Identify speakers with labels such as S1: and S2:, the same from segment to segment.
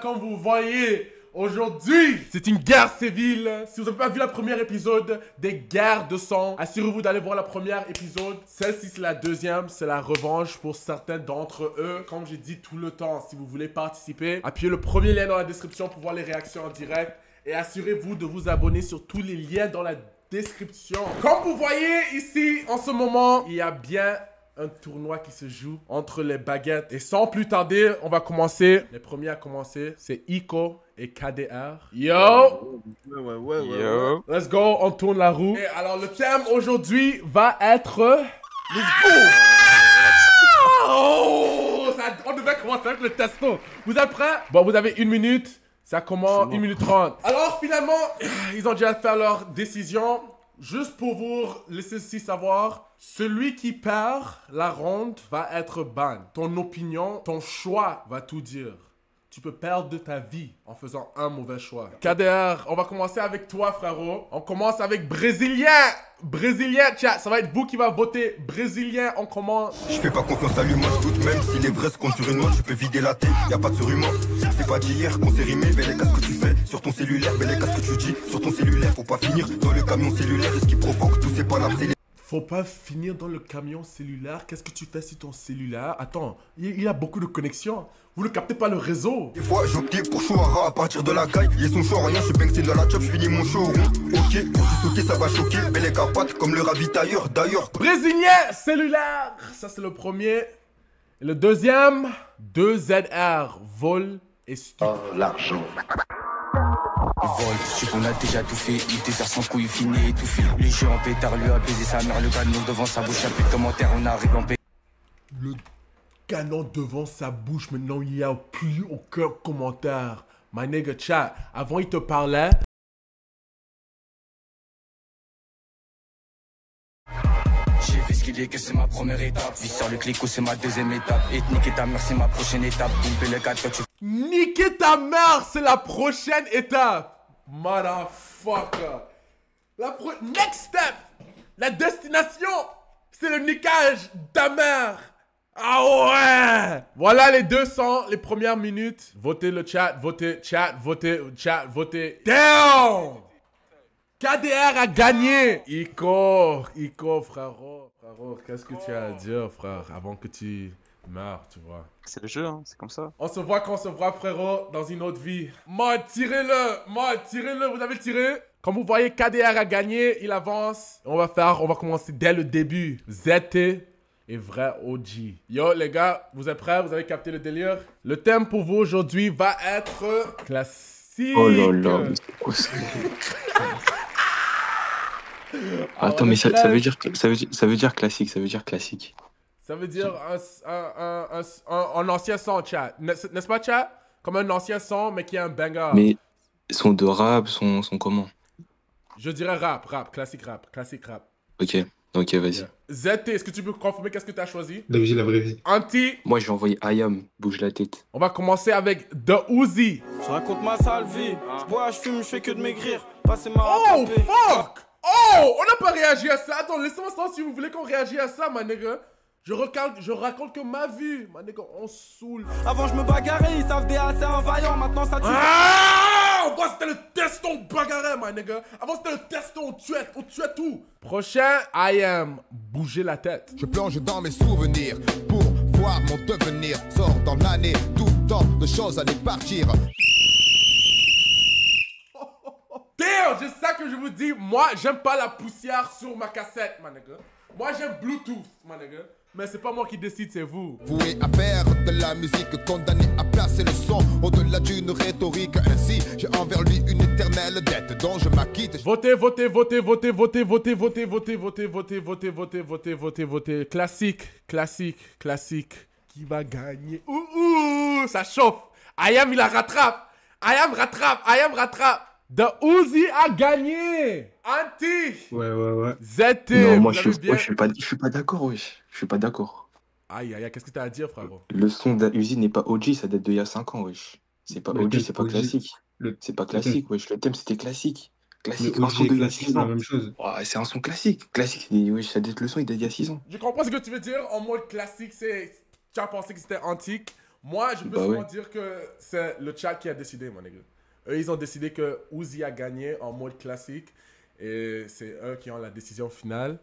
S1: comme vous voyez, aujourd'hui, c'est une guerre civile. Si vous n'avez pas vu la première épisode des guerres de sang, assurez-vous d'aller voir la première épisode. Celle-ci, c'est la deuxième. C'est la revanche pour certains d'entre eux. Comme j'ai dit tout le temps, si vous voulez participer, appuyez le premier lien dans la description pour voir les réactions en direct. Et assurez-vous de vous abonner sur tous les liens dans la description. Comme vous voyez ici, en ce moment, il y a bien un tournoi qui se joue entre les baguettes. Et sans plus tarder, on va commencer. Les premiers à commencer, c'est Iko et KDR. Yo!
S2: Yo!
S1: Let's go, on tourne la roue. Et alors, le thème aujourd'hui va être... Let's go! Oh! On devait commencer avec le testo. Vous êtes prêts? Bon, vous avez 1 minute. Ça commence 1 minute 30. Alors, finalement, ils ont déjà fait leur décision. Juste pour vous laisser ceci savoir, celui qui perd la ronde va être ban. Ton opinion, ton choix va tout dire. Tu peux perdre de ta vie en faisant un mauvais choix. KDR, on va commencer avec toi, frérot. On commence avec Brésilien. Brésilien, chat, ça va être vous qui va voter. Brésilien, on commence.
S3: Je fais pas confiance à lui, moi je doute même s'il est vrai ce qu'on sur une note, tu peux vider la tête, y a pas de surhumain. C'est pas d'hier qu'on s'est rimé, bel qu'est-ce que tu fais sur ton cellulaire, bel qu'est-ce que tu dis sur ton cellulaire, faut pas finir dans le camion cellulaire, et ce qui provoque tout c'est pas la
S1: Faut pas finir dans le camion cellulaire. Qu'est-ce que tu fais sur ton cellulaire? Attends, il a beaucoup de connexions. Vous ne captez pas le réseau.
S3: Des fois j'optais pour Chouara à partir de la caille, y'a son choix, rien, je suis banksé dans la chop, je finis mon show. Ok, pour tu sauter ça va choquer, bel capote comme le ravitailleur d'ailleurs.
S1: Brésilien cellulaire. Ça c'est le premier. Et le deuxième, 2ZR, vol et stupide.
S4: Oh, l'argent.
S5: Vol, tu qu'on a déjà tout fait, il désert sans couille, fini étouffé. Les jeux en pétard, lui a baisé sa mère, le canon devant sa bouche, y'a plus de commentaires, on arrive en pétard.
S1: Le canon devant sa bouche, maintenant il n'y a plus aucun commentaire. My nigga chat, avant il te parlait.
S5: J'ai vu ce qu'il est, que c'est ma première étape. Vis sur le clico, c'est ma deuxième étape. Ethnique et ta mère, c'est ma prochaine étape. Boum, le 4, tu...
S1: Niquer ta mère, c'est la prochaine étape. Motherfucker. Next step. La destination, c'est le niquage de ta mère. Ah ouais. Voilà les 200, les premières minutes. Votez le chat, votez, chat, votez. Damn. KDR a gagné. Iko, frérot, qu'est-ce que tu as à dire, frère, avant que tu meurs, tu vois.
S2: C'est le jeu, hein, c'est comme ça.
S1: On se voit quand on se voit, frérot, dans une autre vie. Mode, tirez-le, vous avez tiré. Comme vous voyez, KDR a gagné, il avance. On va commencer dès le début. ZT est vrai OG. Yo, les gars, vous êtes prêts? Vous avez capté le délire? Le thème pour vous aujourd'hui va être classique.
S6: Oh là là, mais c'est quoi ça? Attends, mais ça veut dire classique, ça veut dire classique.
S1: Ça veut dire un ancien son, chat. N'est-ce pas, chat? Comme un ancien son, mais qui est un banger.
S6: Mais son de rap, son comment?
S1: Je dirais rap, classique rap.
S6: Ok, vas-y.
S1: ZT, est-ce que tu peux confirmer qu'est-ce que tu as choisi?
S4: La vie, la vraie vie.
S1: Anti,
S6: Moi, j'ai envoyé Ayam, bouge la tête.
S1: on va commencer avec The Uzi.
S7: Je raconte ma sale vie. Je bois, je fume, je fais que de maigrir. Passez ma
S1: Oh,
S7: rattrapée.
S1: fuck! Oh, on n'a pas réagi à ça. Attends, laissez-moi savoir si vous voulez qu'on réagisse à ça, ma nigga. Je raconte que ma vie, ma nigga, on saoule.
S7: Avant, je me bagarrais, ils savent DA, c'est un vaillant. Maintenant, ça tue.
S1: Ah! Avant, c'était le testo, on bagarrait, ma nigga. Avant, c'était le testo, on tuait tout. Prochain, I am, bouger la tête.
S8: Je plonge dans mes souvenirs pour voir mon devenir. Sors dans l'année, tout tant de choses à partir.
S1: Damn, c'est ça que je vous dis. Moi, j'aime pas la poussière sur ma cassette, ma nigga. Moi, j'aime Bluetooth, ma nigga. Mais c'est pas moi qui décide, c'est vous.
S8: Voué à faire de la musique, condamné à placer le son au-delà d'une rhétorique. Ainsi, j'ai envers lui une éternelle dette dont je m'acquitte.
S1: Votez. Classique. Qui va gagner? Ouh, ça chauffe. Ayam, il la rattrape. Ayam rattrape. The Uzi a gagné. Anti.
S4: Ouais.
S1: ZT.
S6: Non, moi,
S1: vous
S6: je
S1: l'avez bien.
S6: suis pas d'accord, wesh. Je suis pas d'accord.
S1: Aïe, qu'est-ce que t'as à dire, frérot?
S6: Le son d'Uzi n'est pas OG, ça date d'il y a 5 ans, wesh. C'est pas
S4: Le
S6: OG,
S4: thème
S6: c'est pas
S4: OG.
S6: classique. C'est pas classique, wesh. Le thème, c'était classique. Classique,
S4: Le
S6: un son
S4: OG
S6: d'il y a
S4: classique,
S6: 6
S4: c'est la
S6: ans.
S4: même chose.
S6: Ouais, c'est un son classique. Classique, wesh, ça date le son, il date d'il y a 6 ans.
S1: Je comprends ce que tu veux dire. En mode classique, c'est... Tu as pensé que c'était antique. Moi, je peux
S6: Bah
S1: seulement
S6: ouais.
S1: dire que c'est le chat qui a décidé, mon nigga. Eux, ils ont décidé que Uzi a gagné en mode classique. Et c'est eux qui ont la décision finale.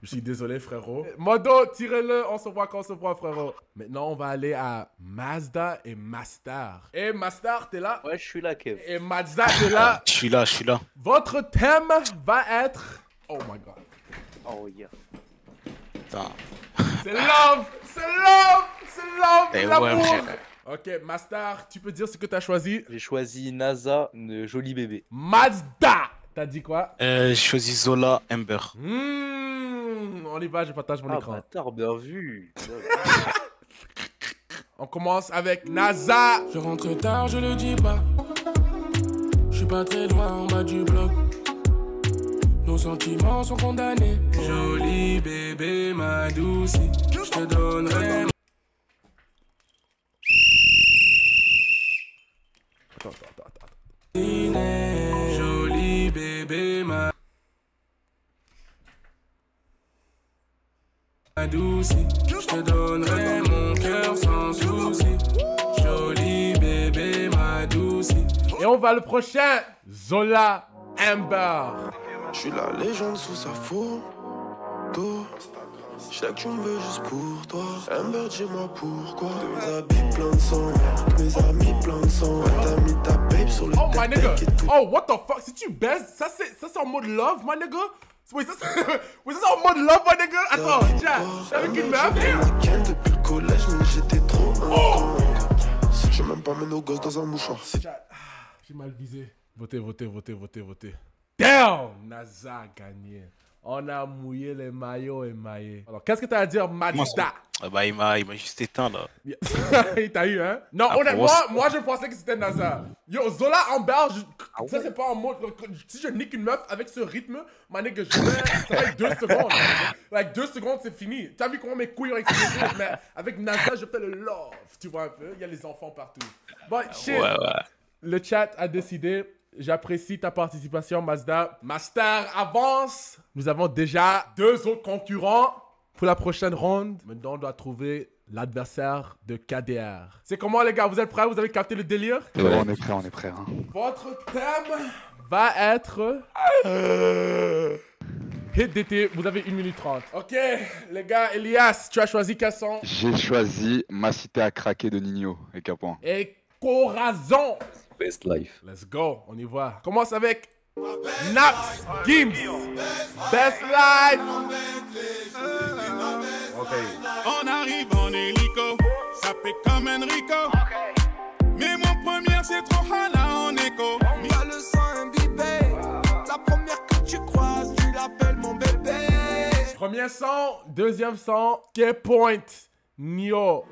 S1: Je suis désolé, frérot. Modo, tirez-le, on se voit quand on se voit, frérot. Maintenant, on va aller à Mazda et Mastar. Et Mastar, t'es là?
S4: Ouais, je suis là, Kev.
S1: Et Mazda, t'es là?
S9: Je suis là, je suis là.
S1: Votre thème va être... Oh my god.
S4: Oh, yeah.
S9: Putain.
S1: C'est love! C'est love! C'est love!
S9: Eh
S1: l'amour.
S9: ouais, frère.
S1: Ok, Mastar, tu peux dire ce que t'as choisi?
S4: J'ai choisi NASA, une jolie bébé.
S1: Mazda! T'as dit quoi?
S9: J'ai choisi Zola Amber.
S1: On y va, je partage mon
S4: Ah,
S1: écran.
S4: bâtard, bien vu.
S1: On commence avec NASA.
S10: Je rentre tard, je le dis pas. Je suis pas très loin en bas du bloc. Nos sentiments sont condamnés. Joli bébé, ma douce, je te donnerai. Joli bébé, ma douce, je te donnerai mon cœur sans souci. Joli bébé, ma douce.
S1: Et on va le prochain. Zola Amber.
S10: Je suis la légende sous sa photo. Je sais que tu me veux juste pour toi. Amber, dis-moi pourquoi. Mes habits plein de sang, mes amis plein de sang. T'as mis ta babe sur le
S1: Oh my nigga.
S10: deck et tout.
S1: Oh what the fuck. Si tu baises, ça c'est en mode love, my nigga. Oui, ça c'est en mode love, my nigga. Attends, tiens. Avec une meuf.
S10: La ken depuis le collège, mais j'étais trop incongru. Je même pas mettre nos gosses dans un mouchoir.
S1: J'ai mal visé. Votez. Damn! NASA a gagné. On a mouillé les maillots émaillés. Alors, qu'est-ce que t'as à dire, Mazda?
S9: Ah bah, il m'a juste éteint là.
S1: Il t'a eu, hein? Non,
S9: Ah,
S1: honnêtement,
S9: pour-
S1: moi je pensais que c'était NASA. Yo, Zola Amber, ça c'est pas en mode. Si je nique une meuf avec ce rythme, ma nigga, ça va être 2 secondes. Like 2 secondes, c'est fini. T'as vu comment mes couilles ont explosé? Mais avec NASA, je fais le love. Tu vois un peu? Il y a les enfants partout. Bon, shit.
S9: Ouais.
S1: Le chat a décidé. J'apprécie ta participation, Mazda. Master avance. Nous avons déjà 2 autres concurrents pour la prochaine ronde. Maintenant, on doit trouver l'adversaire de KDR. C'est comment, les gars? Vous êtes prêts? Vous avez capté le délire?
S6: Ouais.
S11: On est prêt. Hein.
S1: Votre thème va être... Hit d'été. Vous avez 1 minute 30. Ok, les gars. Elias, tu as choisi quel son?
S11: J'ai choisi Ma cité à craquer de Nino et Capoin.
S1: Et Corazon.
S4: Best life.
S1: Let's go, on y va. Commence avec Naps Gims. Best Life. Ok.
S10: On arrive en hélico, ça fait comme Enrico. Mais mon premier c'est trop hala en écho. Y'a le sang imbibé, la première que tu croises, tu l'appelles mon bébé.
S1: Premier son, deuxième son, K-Point, Nio.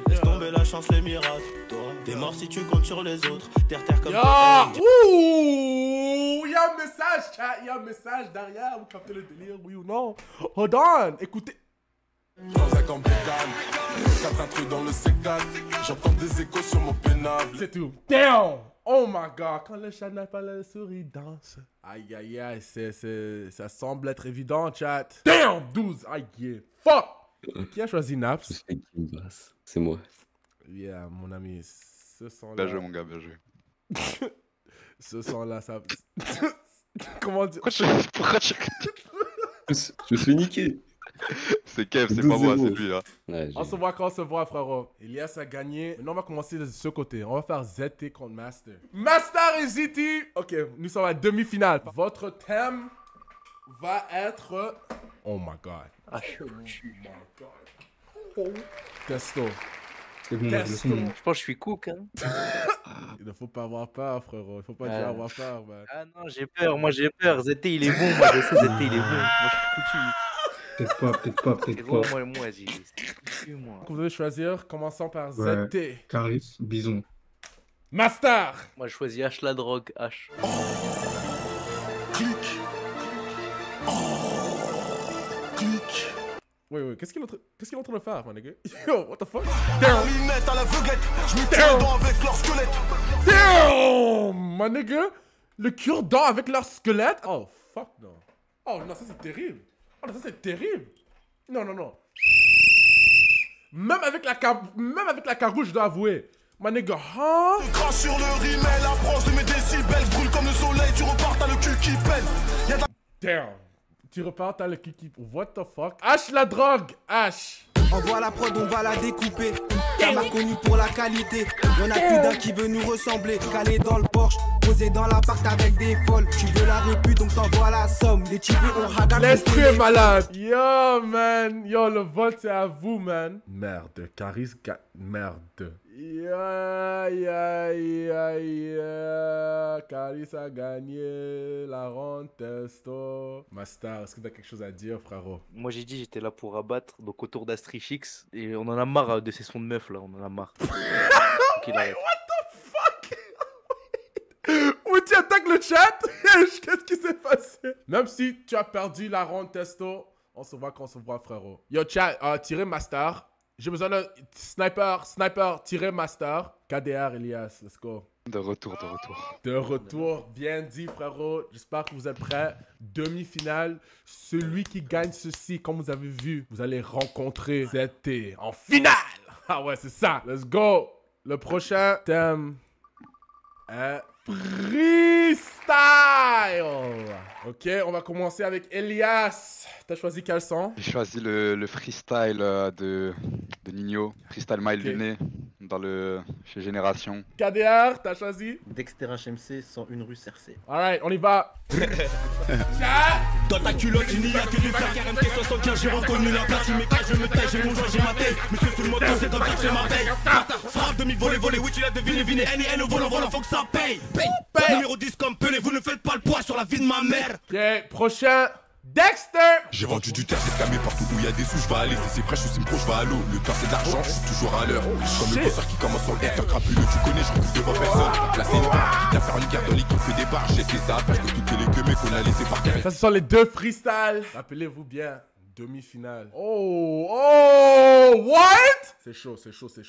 S7: Laisse tomber la chance, les miracles. Toi, t'es mort si tu comptes sur les autres. Terre comme
S1: Yo!
S7: toi.
S1: Ouh! Y'a un message, chat. Y'a un message derrière. Vous captez le délire, oui ou non? Hold on. Écoutez.
S10: Dans un camp pédale, 4 intrus dans le C4. J'entends des échos sur mon pénable.
S1: C'est tout. Damn! Oh my god. Quand le chat n'a pas le souris, danse. Aïe, aïe, aïe. Ça semble être évident, chat. Damn! 12. Aïe, yeah. Fuck! Qui a choisi Naps?
S4: C'est moi.
S1: Yeah, mon ami. Ce son-là.
S11: Bien joué, mon gars, bien joué.
S1: Ce son-là, ça. Comment dire?
S11: Pourquoi tu...
S4: Je me suis niqué.
S11: C'est Kev, c'est pas moi, c'est lui là.
S4: Ouais,
S1: On se voit quand on se voit, frérot. Elias a gagné. Maintenant, on va commencer de ce côté. On va faire ZT contre Master. Master et ZT. Ok, nous sommes à demi-finale. Votre thème va être... Oh my god.
S4: Ah,
S1: Oh my god. Oh. Testo.
S4: c'est bon,
S1: Testo.
S4: je pense que je suis cook, hein.
S1: Il ne faut pas avoir peur, frérot. Il faut pas déjà avoir peur, man.
S4: Ah non, j'ai peur, moi j'ai peur. ZT il est bon, moi je sais ZT il est bon. Moi je suis foutu.
S12: Peut-être pas.
S4: Gros, moi j'ai foutu, moi.
S1: Vous devez choisir, commençons par
S12: Ouais.
S1: ZT.
S12: Caris, Bison.
S1: Master.
S4: Moi je choisis H la drogue, H.
S1: Oui, qu'est-ce qu'il est en train de faire, mon nigga? Yo, what the fuck?
S10: Lunette à l'aveuglette, je me tire dedans avec leur squelette.
S1: Damn, my nigga. Le cure-dent avec leur squelette. Oh, fuck, non. Oh, non, ça, c'est terrible. Oh, non, ça, c'est terrible. Non. Même avec la carouche, je dois avouer. My nigga, huh?
S10: Je crache sur le rimel, l'approche de mes décibels. Je brûle comme le soleil, tu repars, t'as le cul qui peine.
S1: Damn. Tu repars, t'as le cul qui... What the fuck? H la drogue, H.
S13: Envoie la prod, on va la découper. T'as m'a connu pour la qualité. Y'en a plus d'un qui veut nous ressembler. Calé dans le Porsche, posé dans l'appart avec des folles. Tu veux la répu, donc t'envoies la somme. Les types on regarde.
S1: L'esprit est malade. Yo, man. Yo, le vote, c'est à vous, man. Merde. Caris, merde. Caris a gagné la ronde testo. Master, est-ce que t'as quelque chose à dire, frérot?
S4: Moi j'ai dit j'étais là pour abattre, donc autour d'Astrix. Et on en a marre de ces sons de meufs là, on en a marre. Okay,
S1: what the fuck? Où tu attaques le chat? Qu'est-ce qui s'est passé? Même si tu as perdu la ronde testo, on se voit quand on se voit, frérot. Yo, chat, tirez master. J'ai besoin de sniper, tirez master. KDR, Elias, let's go.
S11: De retour.
S1: De retour, bien dit, frérot. J'espère que vous êtes prêts. Demi-finale. Celui qui gagne ceci, comme vous avez vu, vous allez rencontrer ZT en finale. Ah ouais, c'est ça. Let's go. Le prochain thème est freestyle. Ok, on va commencer avec Elias. T'as choisi quel son?
S11: J'ai choisi le freestyle de Nino, freestyle Mile du nez, chez Génération.
S1: KDR, t'as choisi?
S4: Dexter HMC 101 rue Cercé.
S1: Alright, on y va.
S7: Dans ta culotte, il n'y a que du fer. RMT 75, j'ai reconnu la place. Il m'éclate, je me tais, j'ai mon joint, j'ai ma tête. Monsieur tout le monde, c'est dans le quartier, ma veille. Frappe, demi-volée, oui, tu l'as deviné. NIN au volant, faut que ça paye. Numéro 10 comme Pelé, vous ne faites pas le poids sur la vie de ma mère.
S1: Ok, prochain. Dexter!
S14: J'ai vendu du terre, c'est scamé partout où il y a des sous, je vais aller. Si c'est fraîche ou si pro, je vais à l'eau. Le temps c'est de l'argent, je suis toujours à l'heure. Comme le bosseur qui commence sur le R, crapuleux, tu connais, je recule devant personne. Placé une barre, viens faire une guerre dans l'équipe, fait des barres. J'ai fait ça, parce que toutes les que qu'on a laissé par terre.
S1: Ça, ce sont les deux freestyles. Rappelez-vous bien, demi-finale. Oh, what? C'est chaud, ça chauffe.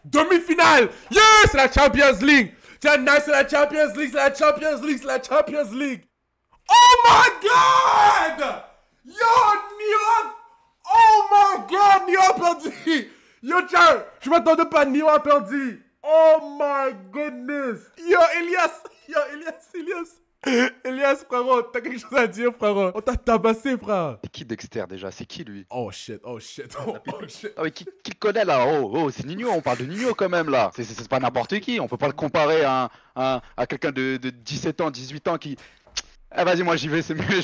S1: Demi-finale. Yeah, c'est la Champions League. Tiens, nice, c'est la Champions League. Oh my god! Yo, Nio! Oh my god, Nio a perdu! Yo, tiens, je m'attendais pas, Nio a perdu! Oh my goodness! Yo, Elias, frérot, t'as quelque chose à dire, frérot? On t'a tabassé, frère!
S11: C'est qui Dexter déjà? C'est qui lui?
S1: Oh shit.
S11: Ah mais qui le connaît là? Oh, c'est Nino, on parle de Nino quand même là! C'est pas n'importe qui, on peut pas le comparer à quelqu'un de 17 ans, 18 ans qui... Ah vas-y, moi j'y vais, c'est mieux.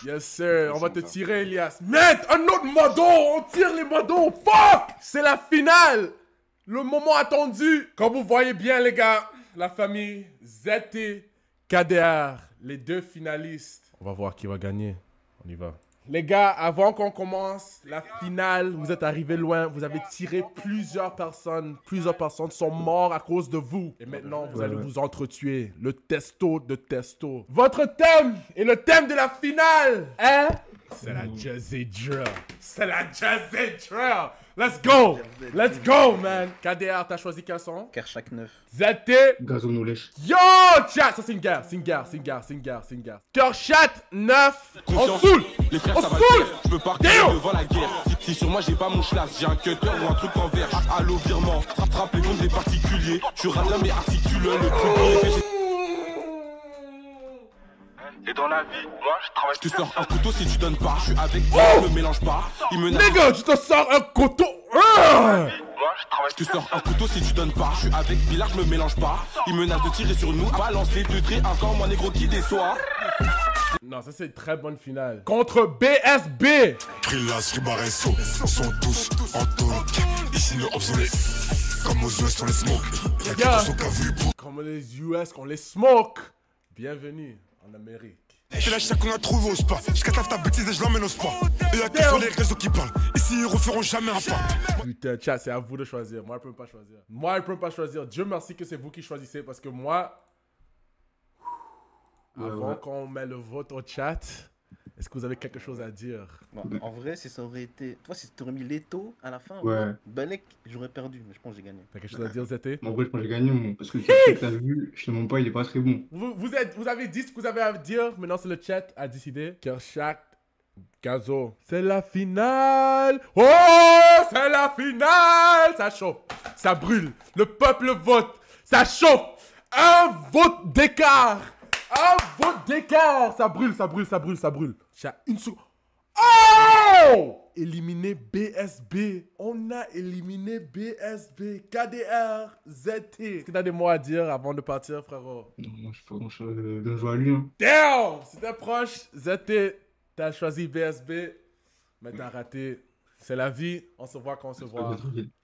S1: Yes sir, on va te tirer, Elias. Mec, un autre modo, on tire les modos, fuck! C'est la finale, le moment attendu. Comme vous voyez bien les gars, la famille ZT, KDR, les deux finalistes. On va voir qui va gagner, on y va. Les gars, avant qu'on commence la finale, vous êtes arrivés loin, vous avez tiré plusieurs personnes sont morts à cause de vous. Et maintenant, vous allez vous entretuer. Le testo de testo. Votre thème et le thème de la finale est... C'est la Jazzy Drill. Let's go, man. KDR, t'as choisi quel son?
S4: Kershak 9.
S1: ZT.
S12: Gazon ou lèche.
S1: Yo, chat, ça c'est une guerre. Kershak 9. On saoule.
S14: Les frères, ça va le faire. Je peux partir devant la guerre. Si sur moi j'ai pas mon schlass, j'ai un cutter ou un truc en verre. Allo, virement. Frappe les comptes des particuliers. Tu rates mes articules. Le truc et dans la vie, moi je travaille. Je te sors un couteau si tu donnes pas. Je suis avec toi, je me mélange pas. Il me
S1: nigga, tu te sors un couteau.
S14: Je te sors un couteau si tu donnes pas. Je suis avec Billard, je me mélange pas. Il menace de tirer sur nous. Balance les deux traits, encore moi négro qui déçoit.
S1: Non, ça c'est une très bonne finale. Contre BSB.
S14: Trillas, Ribaresso sont tous en talk. Ici le obsolète. Comme aux US on les smoke.
S1: Yeah. Comme les US qu'on les smoke. Bienvenue en Amérique.
S14: C'est la chien qu'on a trouvé au spa. Je catave ta bêtise et je l'emmène au spa. Et y'a que sur les réseaux qui parlent. Ici ils referont jamais un pas.
S1: Putain, chat, c'est à vous de choisir. Moi je peux pas choisir. Dieu merci que c'est vous qui choisissez parce que moi, avant qu'on met le vote au chat, est-ce que vous avez quelque chose à dire?
S4: Bon, en vrai, si ça aurait été... Toi, si tu aurais mis Leto à la fin, Balek, j'aurais perdu, mais je pense que j'ai gagné.
S1: T'as quelque chose à dire, ZT?
S12: En vrai, je pense que j'ai gagné, moi, parce que ce que t'as vu, je te mens pas, il est pas très bon.
S1: Vous avez dit ce que vous avez à dire, maintenant c'est le chat à décider. Kershak Gazo. C'est la finale. Oh, c'est la finale. Ça chauffe. Ça brûle. Le peuple vote. Ça chauffe. Un vote d'écart. Un vote d'écart. Ça brûle, ça brûle, ça brûle, ça brûle. J'ai une seconde. Oh! Éliminé BSB. On a éliminé BSB. KDR, ZT. Est-ce que t'as des mots à dire avant de partir, frérot?
S12: Non, moi, je suis pas grand-chose de jouer à lui. Hein.
S1: Damn! C'était proche. ZT, t'as choisi BSB, mais t'as raté. C'est la vie. On se voit quand on se voit.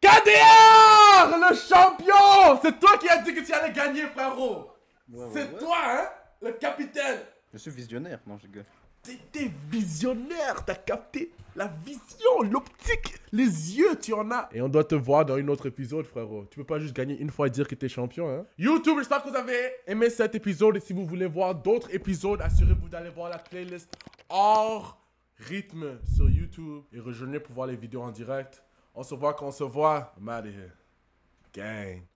S1: KDR, le champion! C'est toi qui as dit que tu allais gagner, frérot. C'est toi, hein? Le capitaine.
S4: Je suis visionnaire, non, je rigole.
S1: T'es visionnaire, t'as capté la vision, l'optique, les yeux, tu en as. Et on doit te voir dans un autre épisode, frérot. Tu peux pas juste gagner une fois et dire que t'es champion, hein. YouTube, j'espère que vous avez aimé cet épisode. Et si vous voulez voir d'autres épisodes, assurez-vous d'aller voir la playlist hors rythme sur YouTube. Et rejoignez pour voir les vidéos en direct. On se voit quand on se voit. I'm out of here. Gang.